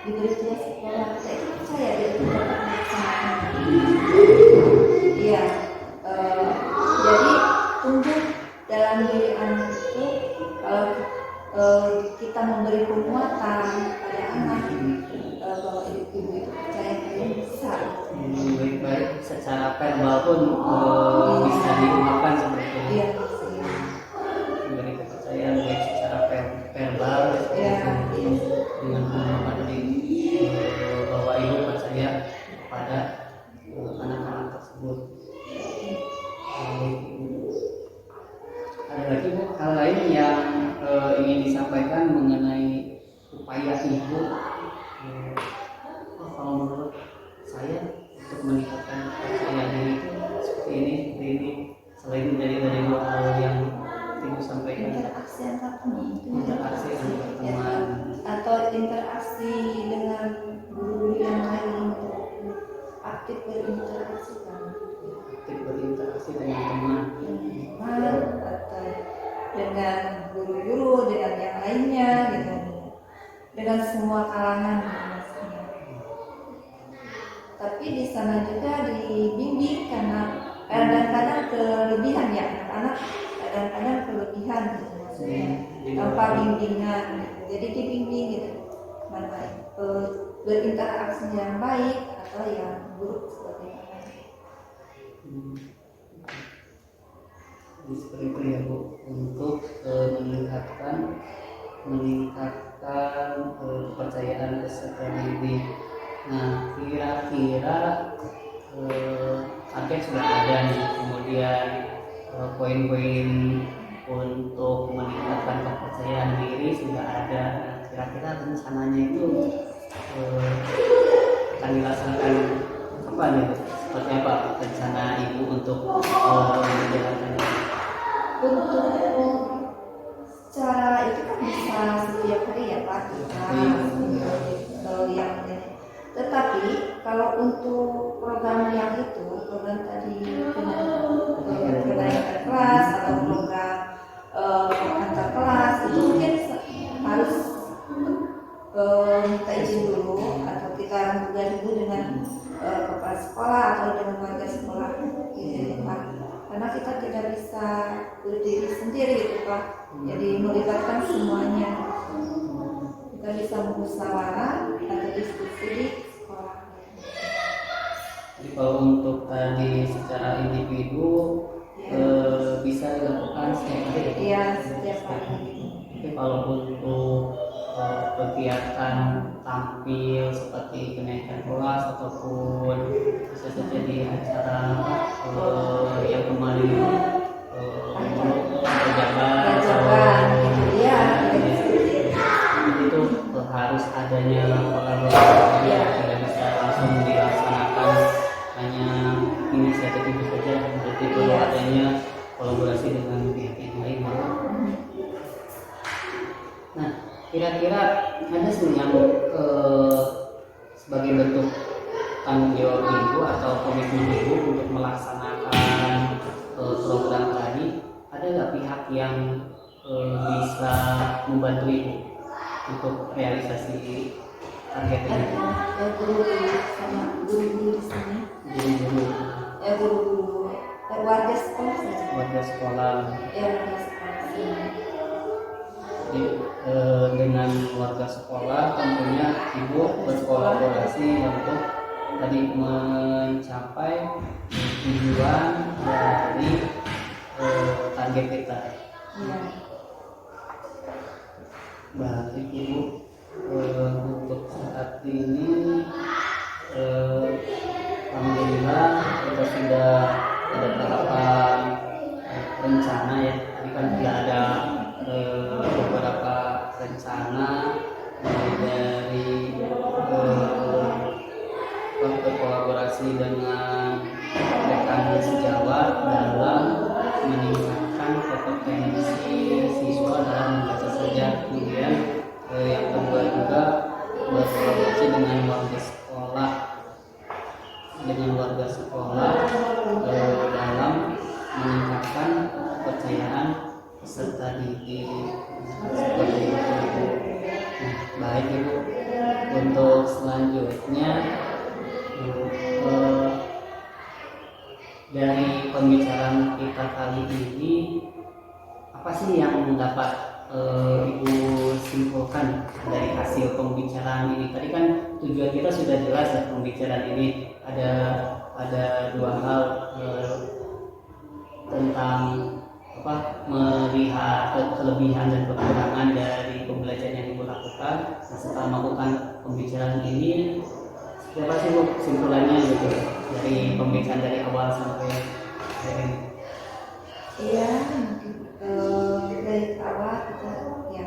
sekolah, saya itu percaya dia itu dapat melaksanakan. Iya, jadi tumbuh dalam diri anak itu kalau kita memberi penguatan pada anak bahwa ibu itu percaya kalian bisa. Baik-baik secara verbal pun bisa diungkapkan seperti itu. Iya, Memberi kepercayaan baik secara verbal iya, iya. dengan pengungkapan tadi bahwa ibu percaya kepada anak-anak tersebut. Ada lagi Bu hal lain yang ingin disampaikan mengenai upaya ibu kalau menurut saya untuk meningkatkan percaya diri itu seperti ini selain dari dua hal yang ibu sampaikan, Interaksi antar teman itu interaksi antar teman atau interaksi dengan guru yang lain, aktif berinteraksi dengan teman atau dengan guru-guru, dengan yang lainnya gitu, dengan semua kalangan maksudnya. Tapi di sana juga dibimbing karena kadang-kadang kelebihan ya anak-anak, kadang-kadang kelebihan gitu maksudnya tanpa bimbingan gitu. Jadi dibimbing gitu mana berinteraksi yang baik atau yang buruk seperti apa. Jadi seperti itu ya Bu untuk meningkatkan kepercayaan peserta didik. Nah kira-kira target sudah ada nih, kemudian poin-poin untuk meningkatkan kepercayaan diri sudah ada. Nah, kira-kira rencananya itu akan dilaksanakan apa nih? Seperti apa rencana ibu untuk menjalankannya? Untuk secara itu kan bisa setiap hari ya Pak kita yang ini. Tetapi kalau untuk program yang itu, program tadi kenaikan kelas atau program antar kelas itu mungkin harus minta izin dulu atau kita menggabung dulu dengan kepala sekolah atau dengan warga sekolah gitu Pak. Karena kita tidak bisa berdiri sendiri gitu Pak. Jadi melibatkan semuanya. Kita bisa bermusyawarah atau diskusi di sekolah. Jadi kalau untuk tadi secara individu bisa dilakukan setiap hari. Iya, setiap hari. Tapi kalau untuk kegiatan tampil seperti kenaikan kelas ataupun bisa saja di acara yang kemarin Perjagaan gitu ya. Itu harus adanya kolaborasi, tidak bisa langsung dilaksanakan hanya inisiatif itu saja, berarti perlu adanya kolaborasi dengan pihak yang lain. Nah, kira-kira ada sih yang sebagai bentuk tanggung jawab ibu atau komitmen ibu untuk melaksanakan program tadi, ada nggak pihak yang bisa membantu ibu untuk realisasi target ini? Guru sama guru-guru di sini. Guru-guru, Guru-guru warga sekolah saja. warga sekolah. Warga sekolah sini. Jadi dengan warga sekolah tentunya ibu berkolaborasi untuk tadi mencapai tujuan dari target kita. Baik ibu, untuk saat ini alhamdulillah kita sudah ada tahapan rencana ya. Tadi kan sudah ada beberapa rencana dari berkolaborasi dengan rekan sejawat dalam meningkatkan kompetensi siswa dalam membaca saja. Kemudian yang kedua juga berkolaborasi dengan warga sekolah dalam meningkatkan dari pembicaraan kita kali ini apa sih yang dapat Ibu simpulkan dari hasil pembicaraan ini? Tadi kan tujuan kita sudah jelas ya, pembicaraan ini ada dua hal tentang melihat kelebihan dan kekurangan dari pembelajaran yang Ibu lakukan. Nah, setelah melakukan pembicaraan ini, apa sih Bu kesimpulannya gitu dari pembicaraan dari awal sampai akhir ini? Iya, dari awal kita ya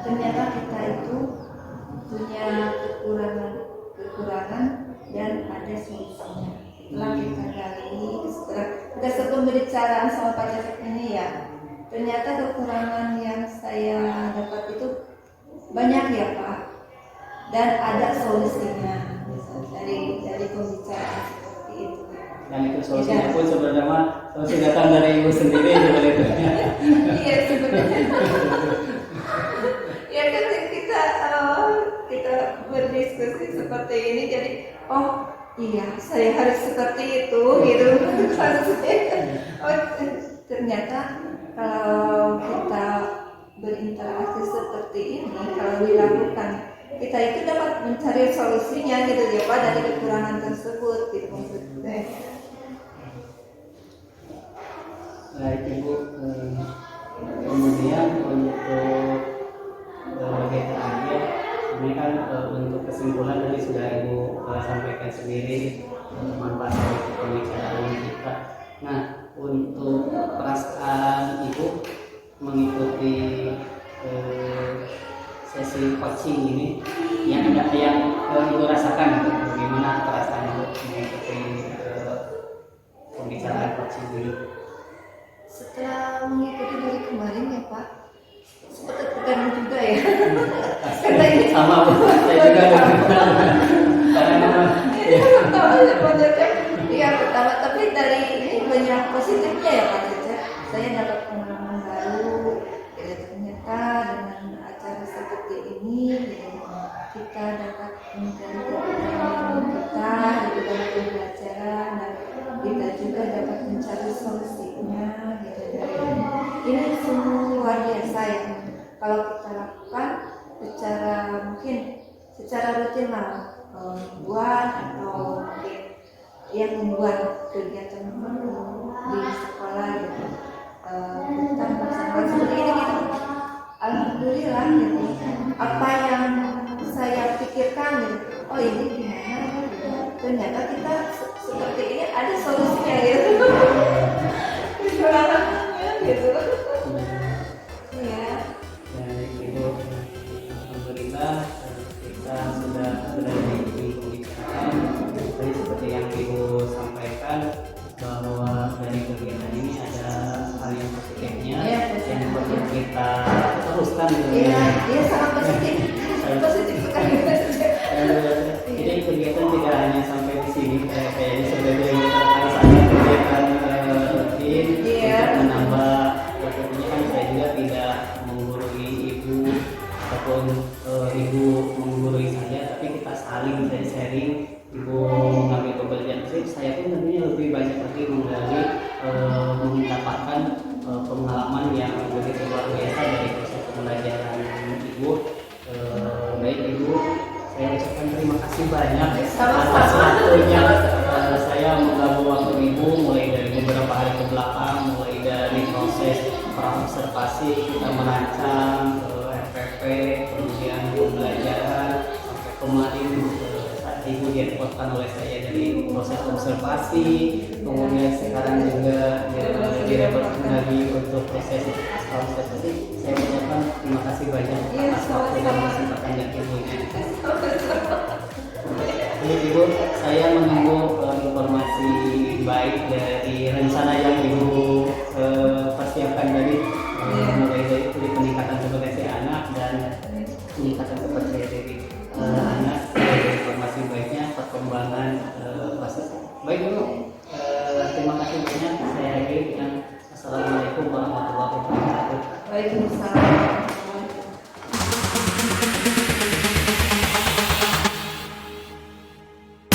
ternyata kita itu punya kekurangan dan ada solusinya. Setelah kita gali, setelah pembicaraan sama Pak Jafet ini ya, ternyata kekurangan yang saya dapat itu banyak ya Pak, dan ada solusinya dari pembicaraan seperti itu. Dan itu solusinya pun sebenarnya solusi datang dari Ibu sendiri sebenarnya. Iya sebenarnya. Ya kan kita berdiskusi seperti ini, jadi oh iya saya harus seperti itu gitu. Oh ternyata kalau kita berinteraksi seperti ini, kalau dilakukan, kita itu dapat mencari solusinya gitu ya Pak, dari kekurangan tersebut gitu maksudnya. Baik Ibu, kemudian untuk BKA ini kan untuk kesimpulan tadi sudah Ibu sampaikan sendiri manfaat dari pembicaraan kita. Nah, untuk perasaan Ibu mengikuti sesi coaching ini, yang Ibu rasakan, bagaimana perasaan Ibu mengikuti pembicaraan coaching ini? Setelah mengikuti dari kemarin ya Pak, seperti tekanan juga ya. Karena ini sama Bu, saya juga ada karena iya pertama, tapi dari ini banyak positifnya ya Pak Caca. Saya dapat pengalaman baru, ya, ternyata dengan acara seperti ini kita dapat mencari kekurangan kita gitu dari pembelajaran, dan kita juga dapat mencari solusinya gitu. Ini sungguh luar biasa ya kalau kita lakukan secara rutin lah, buat atau mungkin yang membuat kegiatan di sekolah gitu, kita melaksanakan seperti ini gitu. Alhamdulillah gitu, apa yang saya pikirkan gitu, oh ini gimana gitu, ternyata kita seperti ini ada solusinya gitu. Gitu. Ya. Baik Ibu, alhamdulillah kita sudah berada di pembicaraan. Tadi seperti yang Ibu sampaikan bahwa dari kegiatan ini ada hal yang positifnya yang perlu kita teruskan. Iya sangat positif. Positif sekali. Jadi kegiatan tidak hanya sampai di sini, kayaknya sebagai harus ada kegiatan rutin untuk menambah. Tentunya kan saya juga tidak menggurui Ibu ataupun Ibu menggurui saya, tapi kita saling sharing. Ibu mengambil pembelajaran saya pun tentunya lebih banyak lagi menggali mendapatkan pengalaman yang begitu luar biasa dari proses pembelajaran Ibu. Baik Ibu, saya ucapkan terima kasih banyak atas waktunya. Saya mengganggu waktu Ibu mulai dari beberapa hari ke belakang, mulai dari proses praobservasi kita merancang RPP, kemudian pembelajaran sampai kemarin saat Ibu direpotkan oleh saya dari proses observasi, kemudian sekarang juga direpotkan lagi untuk proses observasi. Saya ucapkan terima kasih banyak atas waktu dan kesempatan yang Ibunya. Ini Ibu, saya menunggu informasi baik dari rencana yang Ibu persiapkan tadi, mulai dari peningkatan kompetensi anak dan peningkatan kepercayaan diri anak, informasi baiknya perkembangan proses. Baik Ibu, terima kasih banyak. Saya akhiri dengan Assalamualaikum warahmatullahi wabarakatuh. Waalaikumsalam.